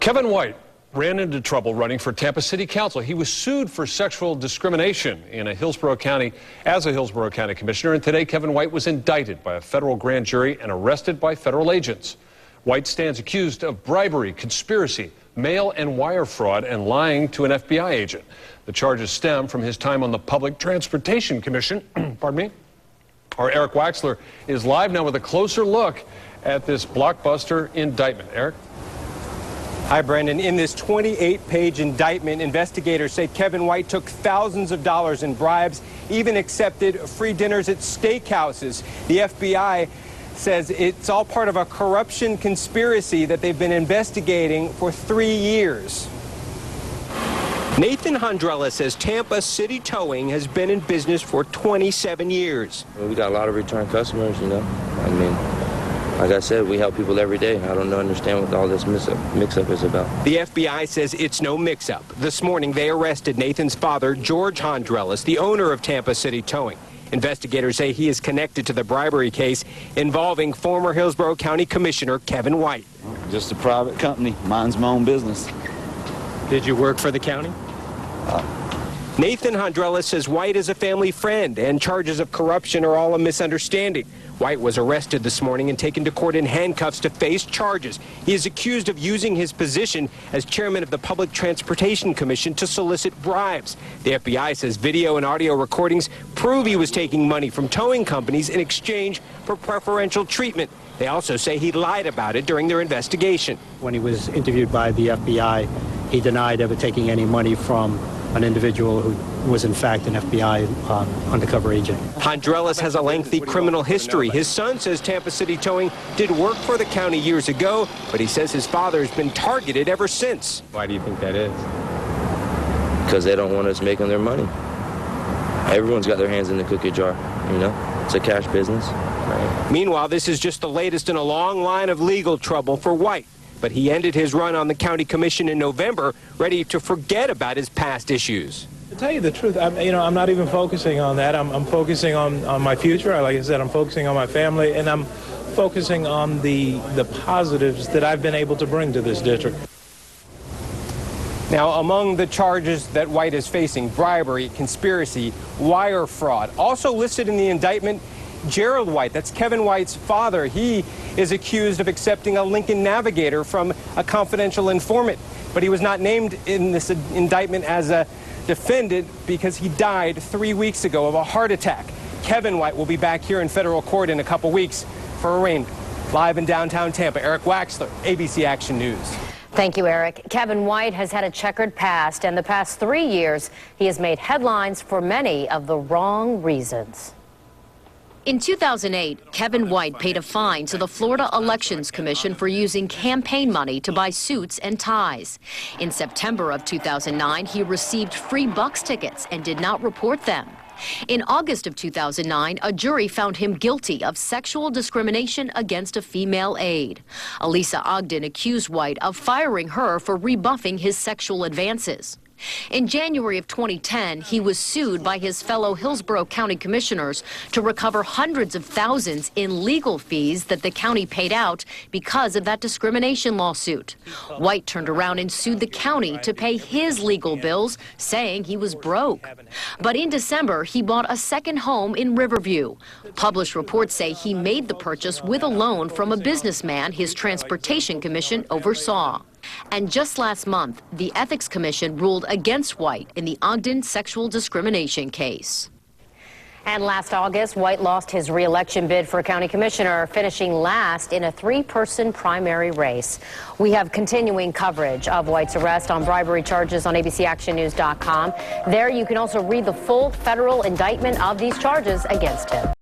Kevin White ran into trouble running for Tampa City Council. He was sued for sexual discrimination as a Hillsborough County Commissioner, and today Kevin White was indicted by a federal grand jury and arrested by federal agents. White stands accused of bribery, conspiracy, mail and wire fraud, and lying to an FBI agent. The charges stem from his time on the Public Transportation Commission. Pardon me. Our Eric Waxler is live now with a closer look at this blockbuster indictment. Eric? Hi, Brendan. In this 28-page indictment, investigators say Kevin White took thousands of dollars in bribes, even accepted free dinners at steakhouses. The FBI says it's all part of a corruption conspiracy that they've been investigating for 3 years. Nathan Hondrella says Tampa City Towing has been in business for 27 years. We got a lot of return customers, you know. I mean, like I said, we help people every day. I don't understand what all this mix-up is about. The FBI says it's no mix-up. This morning, they arrested Nathan's father, George Hondrellis, the owner of Tampa City Towing. Investigators say he is connected to the bribery case involving former Hillsborough County Commissioner Kevin White. Just a private company. Mind's my own business. Did you work for the county? Nathan Hondrellis says White is a family friend and charges of corruption are all a misunderstanding. White was arrested this morning and taken to court in handcuffs to face charges. He is accused of using his position as chairman of the Public Transportation Commission to solicit bribes. The FBI says video and audio recordings prove he was taking money from towing companies in exchange for preferential treatment. They also say he lied about it during their investigation. When he was interviewed by the FBI, he denied ever taking any money from an individual who was in fact an FBI undercover agent. Hondrellis has a lengthy criminal history. His son says Tampa City Towing did work for the county years ago, but he says his father has been targeted ever since. Why do you think that is? Because they don't want us making their money. Everyone's got their hands in the cookie jar, you know? It's a cash business. Right. Meanwhile, this is just the latest in a long line of legal trouble for White. But he ended his run on the county commission in November, ready to forget about his past issues. To tell you the truth, I'm not even focusing on that. I'm focusing on my future. Like I said, I'm focusing on my family, and I'm focusing on the positives that I've been able to bring to this district. Now, among the charges that White is facing, bribery, conspiracy, wire fraud. Also listed in the indictment, Gerald White, that's Kevin White's father. He is accused of accepting a Lincoln Navigator from a confidential informant. But he was not named in this indictment as a defendant because he died 3 weeks ago of a heart attack. Kevin White will be back here in federal court in a couple weeks for arraignment. Live in downtown Tampa, Eric Waxler, ABC Action News. Thank you, Eric. Kevin White has had a checkered past, and the past 3 years, he has made headlines for many of the wrong reasons. In 2008, Kevin White paid a fine to the Florida Elections Commission for using campaign money to buy suits and ties. In September of 2009, he received free Bucks tickets and did not report them. In August of 2009, a jury found him guilty of sexual discrimination against a female aide. Elisa Ogden accused White of firing her for rebuffing his sexual advances. In January of 2010, he was sued by his fellow Hillsborough County commissioners to recover hundreds of thousands in legal fees that the county paid out because of that discrimination lawsuit. White turned around and sued the county to pay his legal bills, saying he was broke. But in December, he bought a second home in Riverview. Published reports say he made the purchase with a loan from a businessman his Transportation Commission oversaw. And just last month, the Ethics Commission ruled against White in the Ogden sexual discrimination case. And last August, White lost his re-election bid for county commissioner, finishing last in a three-person primary race. We have continuing coverage of White's arrest on bribery charges on abcactionnews.com. There you can also read the full federal indictment of these charges against him.